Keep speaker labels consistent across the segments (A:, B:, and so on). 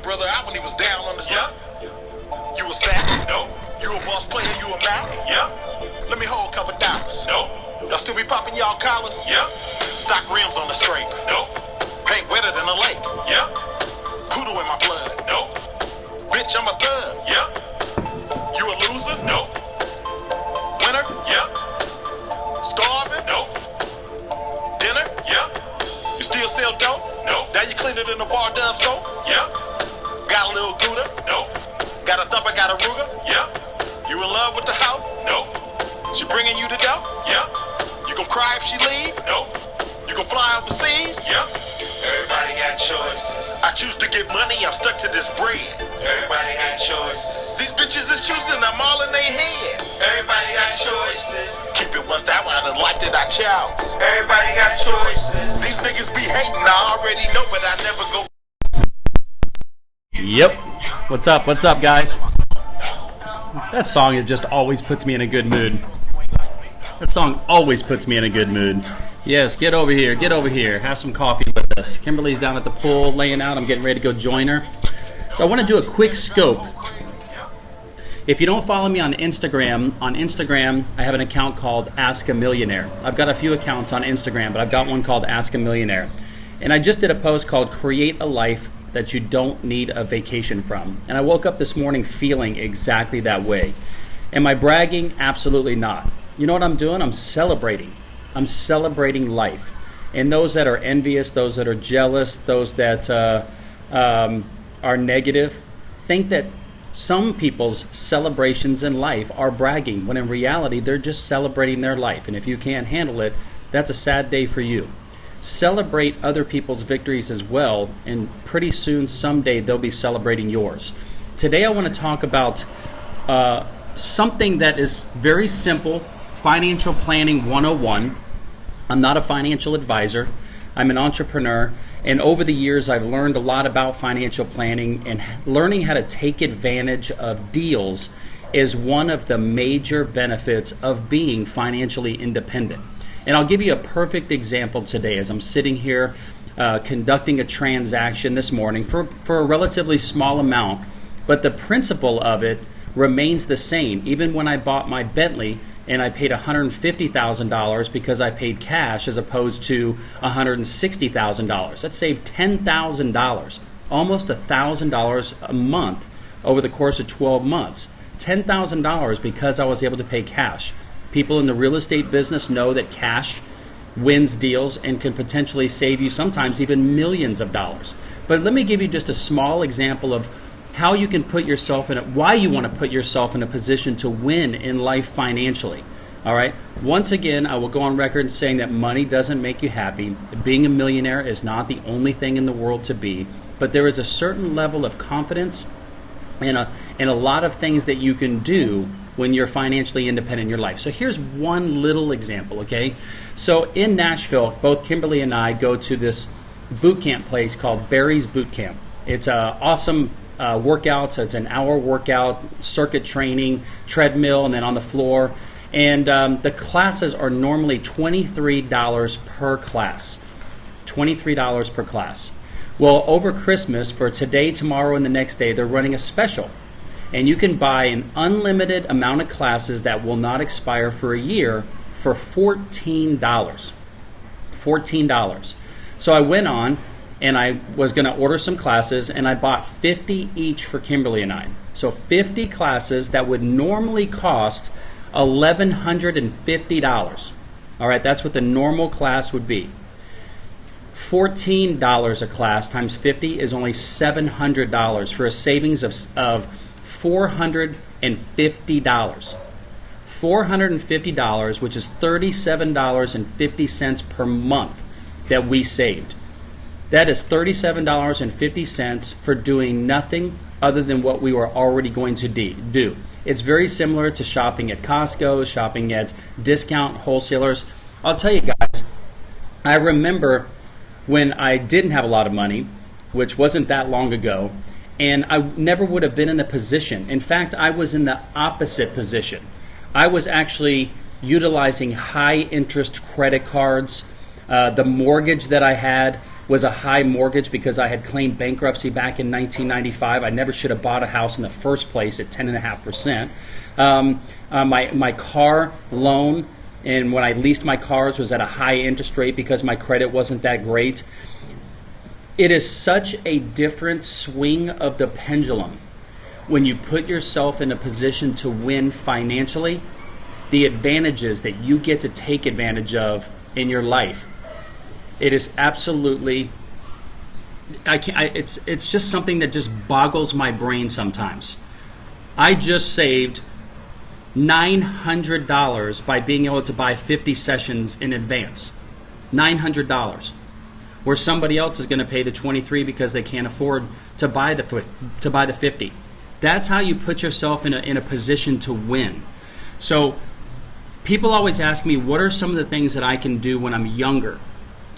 A: brother out when he was down on his luck. You a sack? No. You a boss player? You a Mac? Yeah. Let me hold a couple dollars. No. Y'all still be popping y'all collars? Yeah. Stock rims on the scrape? No. Paint wetter than a lake? Yeah. Poodle in my blood? No. Bitch, I'm a thug? Yeah. You a loser? No. Winner? Yeah. Starving? No. Dinner? Yeah. You still sell dope? No. Now you cleaner than a bar dove soap? Yeah. Got a little Gouda? No. Got a thumper, got a Ruger? Yeah. You in love with the hoe? No. She bringing you the dough? Yeah. You gon' cry if she leave? No. You gon' fly overseas? Yeah. Everybody got choices. I choose to get money, I'm stuck to this bread. Everybody got choices. These bitches is choosing, I'm all in their head. Everybody got choices. Keep it 1,000 out of life that I chose. Everybody got choices. These niggas be hating, I already know, but I never go.
B: Yep. What's up? What's up, guys? That song, it just always puts me in a good mood. That song always puts me in a good mood. Yes, get over here. Get over here. Have some coffee with us. Kimberly's down at the pool laying out. I'm getting ready to go join her. So I want to do a quick scope. If you don't follow me on Instagram, I have an account called Ask a Millionaire. I've got a few accounts on Instagram, but I've got one called Ask a Millionaire. And I just did a post called Create a Life that you don't need a vacation from. And I woke up this morning feeling exactly that way. Am I bragging? Absolutely not. You know what I'm doing? I'm celebrating. I'm celebrating life. And those that are envious, those that are jealous, those that are negative, think that some people's celebrations in life are bragging, when in reality, they're just celebrating their life. And if you can't handle it, that's a sad day for you. Celebrate other people's victories as well, and pretty soon, someday, they'll be celebrating yours. Today I want to talk about something that is very simple, financial planning 101. I'm not a financial advisor. I'm an entrepreneur, and over the years I've learned a lot about financial planning, and learning how to take advantage of deals is one of the major benefits of being financially independent. And I'll give you a perfect example today as I'm sitting here conducting a transaction this morning for a relatively small amount, but the principle of it remains the same. Even when I bought my Bentley and I paid $150,000 because I paid cash as opposed to $160,000. That saved $10,000, almost $1,000 a month over the course of 12 months. $10,000 because I was able to pay cash. People in the real estate business know that cash wins deals and can potentially save you sometimes even millions of dollars. But let me give you just a small example of how you can put yourself in why you want to put yourself in a position to win in life financially. All right. Once again, I will go on record saying that money doesn't make you happy. Being a millionaire is not the only thing in the world to be, but there is a certain level of confidence and a lot of things that you can do when you're financially independent in your life. So here's one little example, okay? So in Nashville, both Kimberly and I go to this boot camp place called Barry's Boot Camp. It's an awesome workout. So it's an hour workout, circuit training, treadmill, and then on the floor. And the classes are normally $23 per class. $23 per class. Well, over Christmas, for today, tomorrow, and the next day, they're running a special. And you can buy an unlimited amount of classes that will not expire for a year for $14. $14. So I went on and I was going to order some classes, and I bought 50 each for Kimberly and I. So 50 classes that would normally cost $1,150. All right, that's what the normal class would be. $14 a class times 50 is only $700 for a savings of $450. $450, which is $37.50 per month that we saved. That is $37.50 for doing nothing other than what we were already going to do. It's very similar to shopping at Costco, shopping at discount wholesalers. I'll tell you guys, I remember when I didn't have a lot of money, which wasn't that long ago, and I never would have been in the position. In fact, I was in the opposite position. I was actually utilizing high interest credit cards. The mortgage that I had was a high mortgage because I had claimed bankruptcy back in 1995. I never should have bought a house in the first place at 10.5%. My car loan, and when I leased my cars, was at a high interest rate because my credit wasn't that great. It is such a different swing of the pendulum when you put yourself in a position to win financially, the advantages that you get to take advantage of in your life. It is absolutely, it's just something that just boggles my brain sometimes. I just saved $900 by being able to buy 50 sessions in advance. $900. Where somebody else is going to pay the 23 because they can't afford to buy the 50. That's how you put yourself in a position to win. So people always ask me, what are some of the things that I can do when I'm younger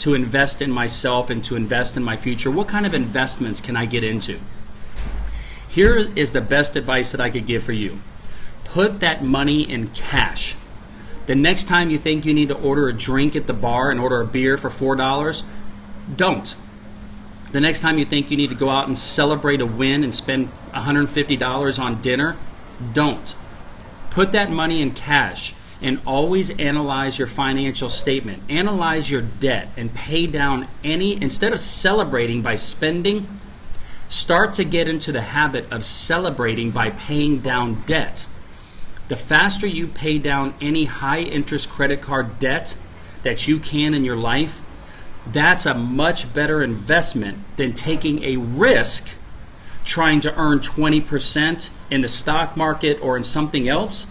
B: to invest in myself and to invest in my future? What kind of investments can I get into? Here is the best advice that I could give for you. Put that money in cash. The next time you think you need to order a drink at the bar and order a beer for $4, don't. The next time you think you need to go out and celebrate a win and spend $150 on dinner, don't. Put that money in cash and always analyze your financial statement. Analyze your debt and pay down instead of celebrating by spending, start to get into the habit of celebrating by paying down debt. The faster you pay down any high interest credit card debt that you can in your life, that's a much better investment than taking a risk trying to earn 20% in the stock market or in something else.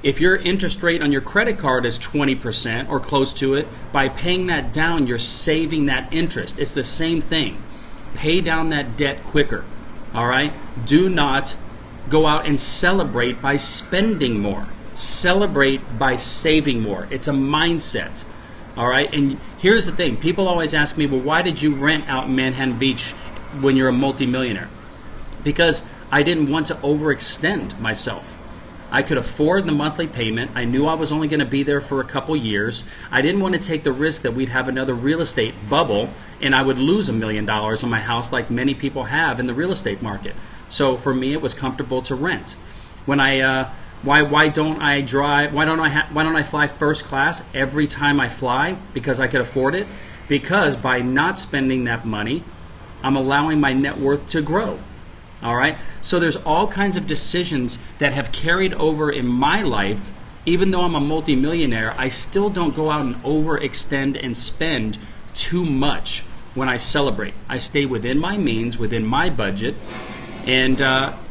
B: If your interest rate on your credit card is 20% or close to it, by paying that down, you're saving that interest. It's the same thing. Pay down that debt quicker. All right? Do not go out and celebrate by spending more. Celebrate by saving more. It's a mindset. All right, and here's the thing. People always ask me, well, why did you rent out in Manhattan Beach when you're a multimillionaire? Because I didn't want to overextend myself. I could afford the monthly payment. I knew I was only going to be there for a couple years. I didn't want to take the risk that we'd have another real estate bubble and I would lose $1 million on my house like many people have in the real estate market. So for me, it was comfortable to rent. When why don't I drive? Why don't I fly first class every time I fly? Because I could afford it. Because by not spending that money, I'm allowing my net worth to grow. All right. So there's all kinds of decisions that have carried over in my life. Even though I'm a multimillionaire, I still don't go out and overextend and spend too much when I celebrate. I stay within my means, within my budget. And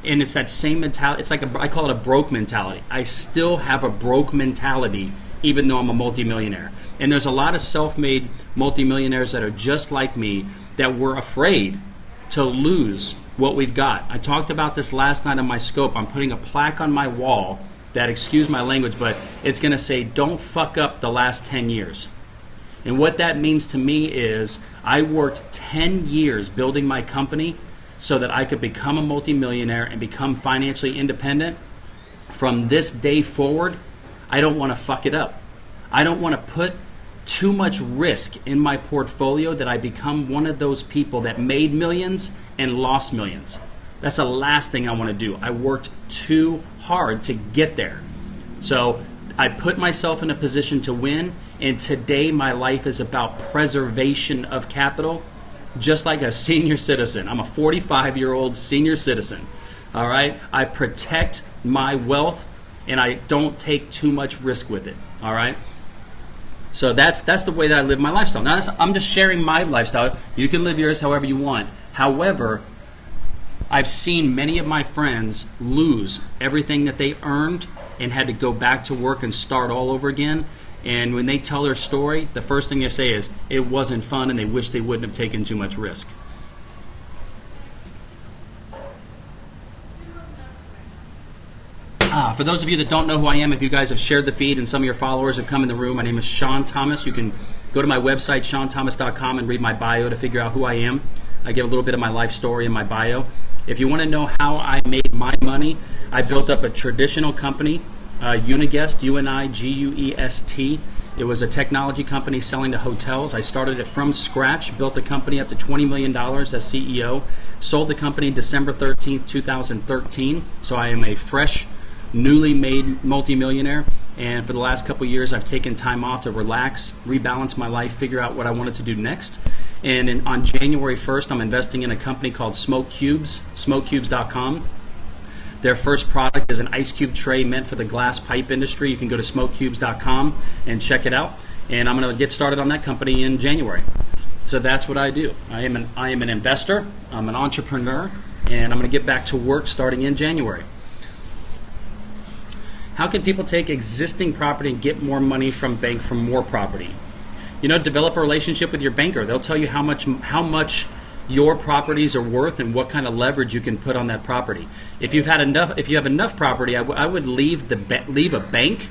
B: it's that same mentality. It's like I call it a broke mentality. I still have a broke mentality, even though I'm a multimillionaire. And there's a lot of self-made multimillionaires that are just like me that were afraid to lose what we've got. I talked about this last night on my scope. I'm putting a plaque on my wall that, excuse my language, but it's going to say, "Don't fuck up the last 10 years." And what that means to me is I worked 10 years building my company so that I could become a multimillionaire and become financially independent. From this day forward, I don't want to fuck it up. I don't want to put too much risk in my portfolio that I become one of those people that made millions and lost millions. That's the last thing I want to do. I worked too hard to get there. So I put myself in a position to win, and today my life is about preservation of capital. Just like a senior citizen. I'm a 45-year-old senior citizen. All right? I protect my wealth and I don't take too much risk with it. All right? So that's the way that I live my lifestyle. Now I'm just sharing my lifestyle. You can live yours however you want. However, I've seen many of my friends lose everything that they earned and had to go back to work and start all over again. And when they tell their story, the first thing they say is, it wasn't fun and they wish they wouldn't have taken too much risk. For those of you that don't know who I am, if you guys have shared the feed and some of your followers have come in the room, my name is Sean Thomas. You can go to my website, SeanThomas.com, and read my bio to figure out who I am. I give a little bit of my life story in my bio. If you want to know how I made my money, I built up a traditional company, Uniguest, Uniguest, It was a technology company selling to hotels. I started it from scratch, built the company up to $20 million as CEO, sold the company December 13th, 2013. So I am a fresh, newly made multimillionaire. And for the last couple of years, I've taken time off to relax, rebalance my life, figure out what I wanted to do next. And on January 1st, I'm investing in a company called Smoke Cubes, smokecubes.com. Their first product is an ice cube tray meant for the glass pipe industry. You can go to smokecubes.com and check it out. And I'm going to get started on that company in January. So that's what I do. I am an investor. I'm an entrepreneur, and I'm going to get back to work starting in January. How can people take existing property and get more money from bank from more property? Develop a relationship with your banker. They'll tell you how much your properties are worth and what kind of leverage you can put on that property. If you have enough property, I would leave a bank,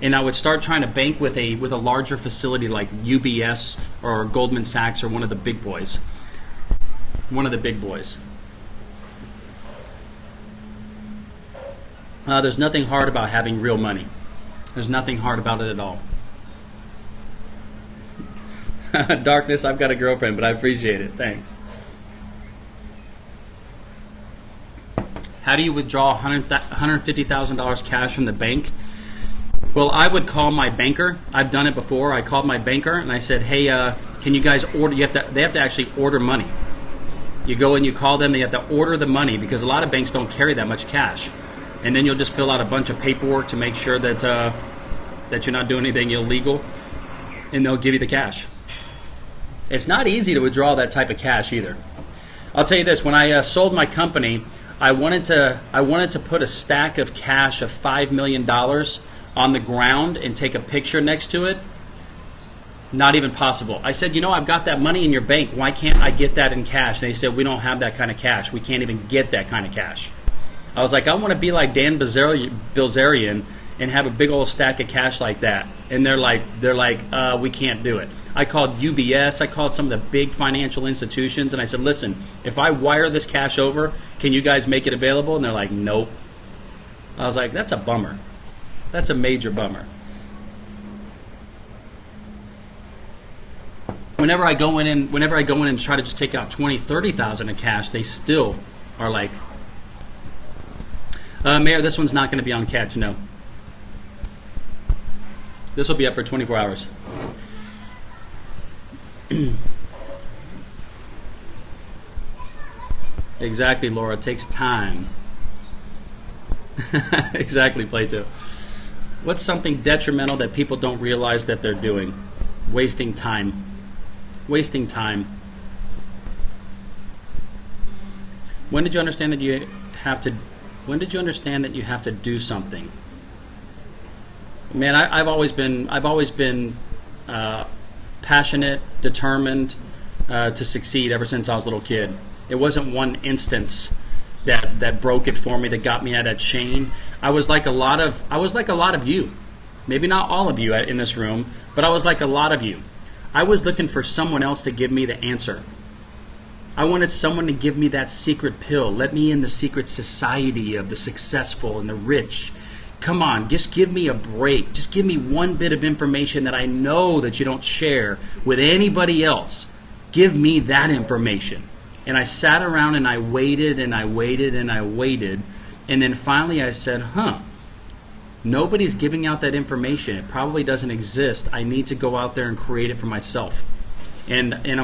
B: and I would start trying to bank with a larger facility like UBS or Goldman Sachs or one of the big boys. There's nothing hard about having real money. There's nothing hard about it at all. Darkness, I've got a girlfriend, but I appreciate it. Thanks. How do you withdraw $150,000 cash from the bank? Well, I would call my banker. I've done it before. I called my banker and I said, hey, can you guys order? They have to actually order money. You go and you call them. They have to order the money because a lot of banks don't carry that much cash. And then you'll just fill out a bunch of paperwork to make sure that you're not doing anything illegal, and they'll give you the cash. It's not easy to withdraw that type of cash either. I'll tell you this: when I sold my company, I wanted to put a stack of cash of $5 million on the ground and take a picture next to it. Not even possible. I said, I've got that money in your bank. Why can't I get that in cash? And they said, we don't have that kind of cash. We can't even get that kind of cash. I was like, I want to be like Dan Bilzerian and have a big old stack of cash like that. And they're like, we can't do it. I called UBS. I called some of the big financial institutions, and I said, listen, if I wire this cash over, can you guys make it available? And they're like, nope. I was like, that's a bummer. That's a major bummer. Whenever I go in and try to just take out $20,000-$30,000 in cash, they still are like, Mayor, this one's not going to be on catch, no. This will be up for 24 hours. Exactly, Laura. It takes time. Exactly, Plato. What's something detrimental that people don't realize that they're doing? Wasting time. Wasting time. When did you understand that you have to do something? Man, I've always been passionate, determined to succeed ever since I was a little kid. It wasn't one instance that broke it for me, that got me out of that chain. I was like a lot of you. Maybe not all of you in this room, but I was like a lot of you. I was looking for someone else to give me the answer. I wanted someone to give me that secret pill. Let me in the secret society of the successful and the rich. Come on, just give me a break. Just give me one bit of information that I know that you don't share with anybody else. Give me that information. And I sat around and I waited and I waited and I waited. And then finally I said, nobody's giving out that information. It probably doesn't exist. I need to go out there and create it for myself. And I'm